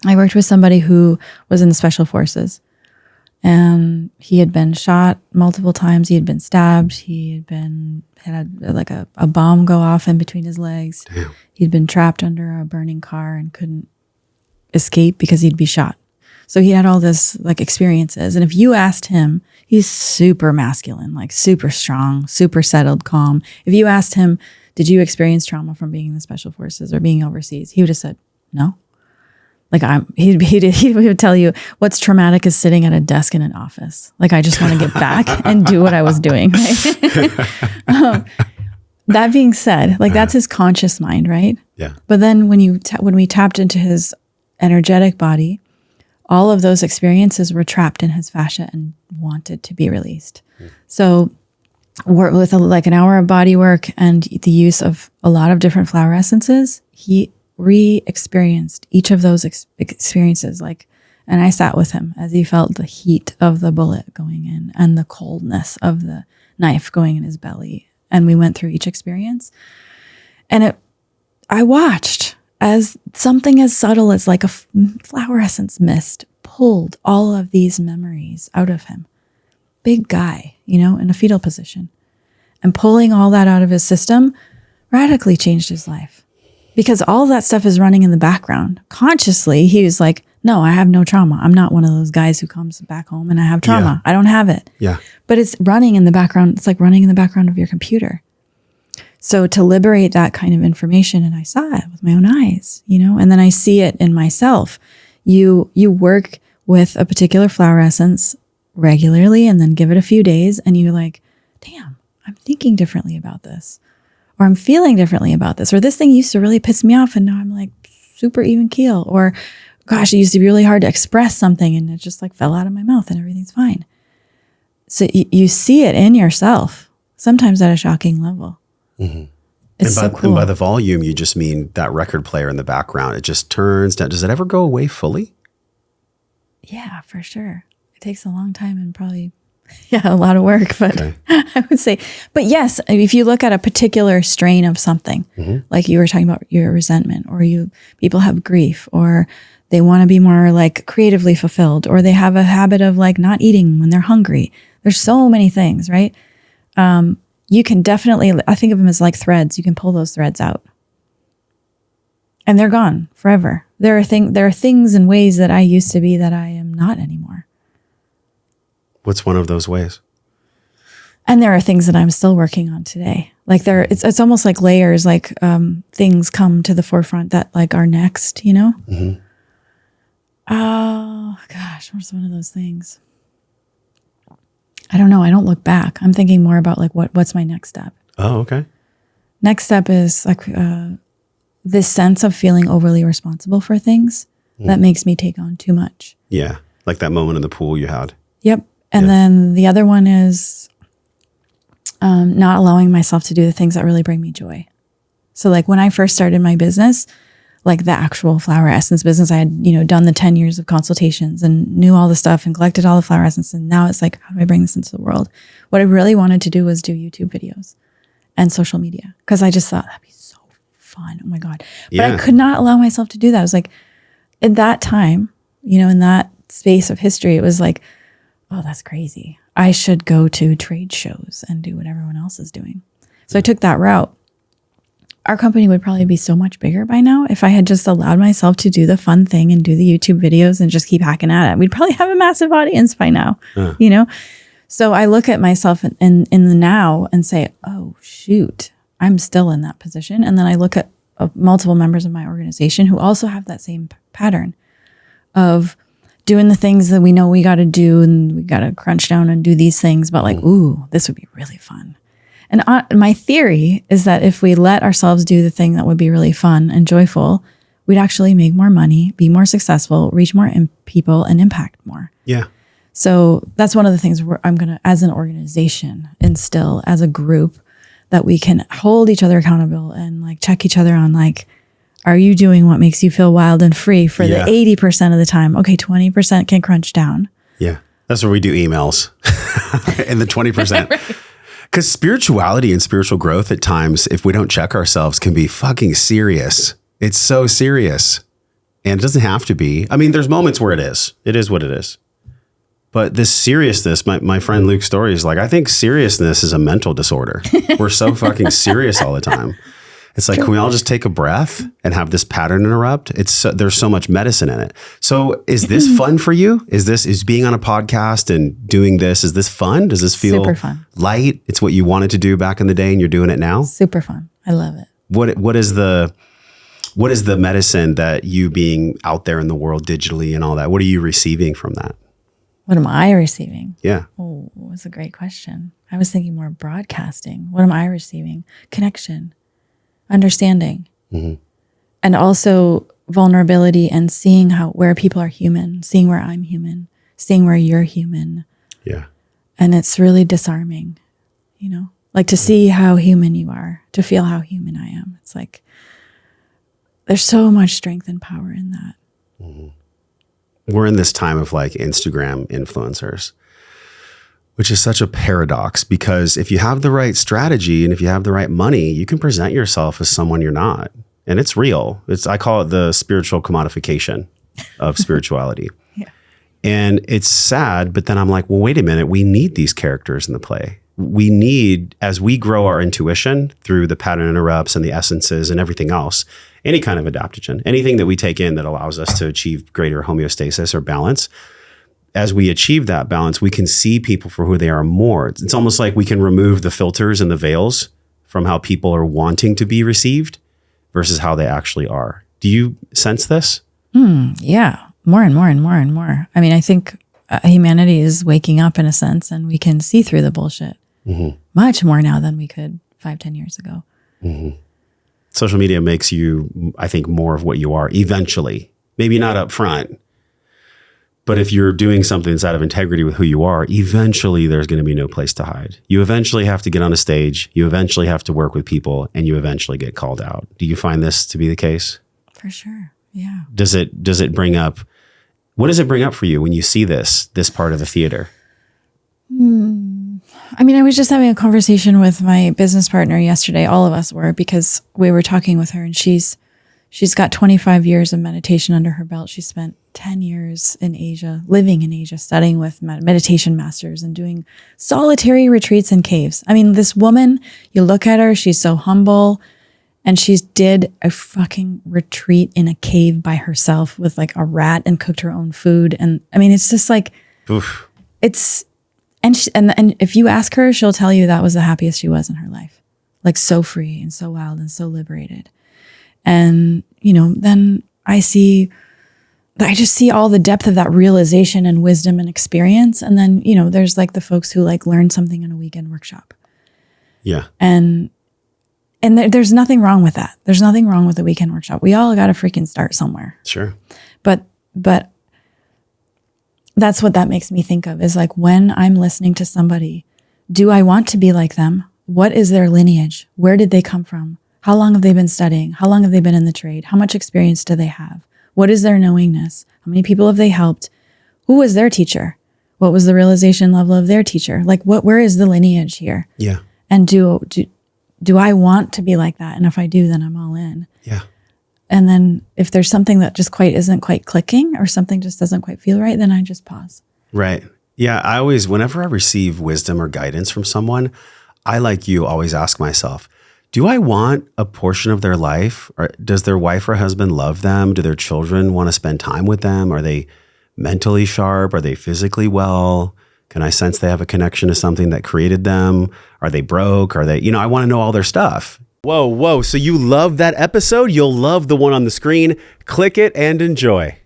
I worked with somebody who was in the special forces, and he had been shot multiple times. He had been stabbed. He had like a bomb go off in between his legs. Damn. He'd been trapped under a burning car and couldn't escape because he'd be shot. So he had all this like experiences. And if you asked him, he's super masculine, like super strong, super settled, calm. If you asked him, did you experience trauma from being in the special forces or being overseas? He would have said, no. Like he would tell you what's traumatic is sitting at a desk in an office. Like, I just want to get back and do what I was doing. Right? That being said, like that's his conscious mind, right? Yeah. But then when we tapped into his energetic body, all of those experiences were trapped in his fascia and wanted to be released. So with like an hour of body work and the use of a lot of different flower essences, he re-experienced each of those experiences. And I sat with him as he felt the heat of the bullet going in and the coldness of the knife going in his belly. And we went through each experience. And I watched as something as subtle as like a flower essence mist pulled all of these memories out of him. Big guy, in a fetal position. And pulling all that out of his system radically changed his life. Because all that stuff is running in the background. Consciously, he was like, no, I have no trauma. I'm not one of those guys who comes back home and I have trauma. Yeah. I don't have it. Yeah. But it's running in the background. It's like running in the background of your computer. So to liberate that kind of information, and I saw it with my own eyes, and then I see it in myself. You work with a particular flower essence regularly and then give it a few days and you're like, damn, I'm thinking differently about this. Or I'm feeling differently about this, or this thing used to really piss me off and now I'm like super even keel, or gosh, it used to be really hard to express something and it just like fell out of my mouth and everything's fine. So you see it in yourself, sometimes at a shocking level. Mm-hmm. It's so cool. And by the volume, you just mean that record player in the background. It just turns down. Does it ever go away fully? Yeah, for sure. It takes a long time and probably a lot of work, but okay. I would say, but yes, if you look at a particular strain of something, like you were talking about your resentment, or people have grief, or they want to be more like creatively fulfilled, or they have a habit of like not eating when they're hungry. There's so many things, right? You can definitely, I think of them as like threads. You can pull those threads out and they're gone forever. There are things and ways that I used to be that I am not anymore. What's one of those ways? And there are things that I'm still working on today. Like it's almost like layers, like things come to the forefront that like are next, Mm-hmm. Oh gosh, what's one of those things? I don't know. I don't look back. I'm thinking more about like what's my next step. Oh, okay. Next step is like this sense of feeling overly responsible for things that makes me take on too much. Yeah, like that moment in the pool you had. Yep. And then the other one is not allowing myself to do the things that really bring me joy. So like when I first started my business, like the actual flower essence business, I had, done the 10 years of consultations and knew all the stuff and collected all the flower essence. And now it's like, how do I bring this into the world? What I really wanted to do was do YouTube videos and social media, because I just thought that'd be so fun. Oh my God. But I could not allow myself to do that. I was like, at that time, in that space of history, it was like, oh, that's crazy. I should go to trade shows and do what everyone else is doing. So I took that route. Our company would probably be so much bigger by now if I had just allowed myself to do the fun thing and do the YouTube videos and just keep hacking at it. We'd probably have a massive audience by now, So I look at myself in the now and say, oh, shoot, I'm still in that position. And then I look at multiple members of my organization who also have that same pattern of doing the things that we know we got to do and we got to crunch down and do these things, but like, ooh, this would be really fun. And my theory is that if we let ourselves do the thing that would be really fun and joyful, we'd actually make more money, be more successful, reach more people, and impact more. Yeah. So that's one of the things I'm going to, as an organization, instill as a group, that we can hold each other accountable and like check each other on like, are you doing what makes you feel wild and free for the 80% of the time? Okay, 20% can crunch down. Yeah. That's where we do emails. And the 20%. Right. Because spirituality and spiritual growth at times, if we don't check ourselves, can be fucking serious. It's so serious. And it doesn't have to be. I mean, there's moments where it is. It is what it is. But this seriousness, my friend Luke's story is like, I think seriousness is a mental disorder. We're so fucking serious all the time. It's like, can we all just take a breath and have this pattern interrupt? There's so much medicine in it. So is this fun for you? Is being on a podcast and doing this, is this fun? Does this feel super fun, light? It's what you wanted to do back in the day and you're doing it now? Super fun. I love it. What is the medicine that you being out there in the world digitally and all that, what are you receiving from that? What am I receiving? Yeah. Oh, that's a great question. I was thinking more broadcasting. What am I receiving? Connection. Understanding, and also vulnerability, and seeing where people are human, seeing where I'm human, seeing where you're human. Yeah. And it's really disarming, like to see how human you are, to feel how human I am. It's like, there's so much strength and power in that. We're in this time of like Instagram influencers, which is such a paradox, because if you have the right strategy and if you have the right money, you can present yourself as someone you're not. And it's real. I call it the spiritual commodification of spirituality. Yeah. And it's sad, but then I'm like, well, wait a minute. We need these characters in the play. We need, as we grow our intuition through the pattern interrupts and the essences and everything else, any kind of adaptogen, anything that we take in that allows us to achieve greater homeostasis or balance, as we achieve that balance, we can see people for who they are more. It's almost like we can remove the filters and the veils from how people are wanting to be received versus how they actually are. Do you sense this? Yeah, more and more and more and more. I mean, I think humanity is waking up in a sense, and we can see through the bullshit much more now than we could 5-10 years ago. Social media makes you, I think, more of what you are eventually. Maybe not up front. But if you're doing something that's out of integrity with who you are, eventually there's going to be no place to hide. You eventually have to get on a stage. You eventually have to work with people, and you eventually get called out. Do you find this to be the case? For sure. Yeah. Does it bring up, what does it bring up for you when you see this part of the theater? I mean, I was just having a conversation with my business partner yesterday. All of us were, because we were talking with her, and she's got 25 years of meditation under her belt. She spent 10 years in Asia, living in Asia, studying with meditation masters and doing solitary retreats in caves. I mean, this woman, you look at her, she's so humble, and she did a fucking retreat in a cave by herself with like a rat and cooked her own food. And I mean, it's just like, Oof. and if you ask her, she'll tell you that was the happiest she was in her life. Like so free and so wild and so liberated. And, then I just see all the depth of that realization and wisdom and experience. And then, there's like the folks who like learn something in a weekend workshop. Yeah. And there's nothing wrong with that. There's nothing wrong with the weekend workshop. We all got to freaking start somewhere. Sure. But that's what that makes me think of, is like, when I'm listening to somebody, do I want to be like them? What is their lineage? Where did they come from? How long have they been studying? How long have they been in the trade? How much experience do they have? What is their knowingness? How many people have they helped? Who was their teacher? What was the realization level of their teacher? Like, where is the lineage here? Yeah. And do I want to be like that? And if I do, then I'm all in. Yeah. And then if there's something that just isn't quite clicking, or something just doesn't quite feel right, then I just pause. Right. Yeah. Whenever I receive wisdom or guidance from someone, I, like you, always ask myself, do I want a portion of their life? Or does their wife or husband love them? Do their children want to spend time with them? Are they mentally sharp? Are they physically well? Can I sense they have a connection to something that created them? Are they broke? Are they, I want to know all their stuff. Whoa. So you love that episode? You'll love the one on the screen. Click it and enjoy.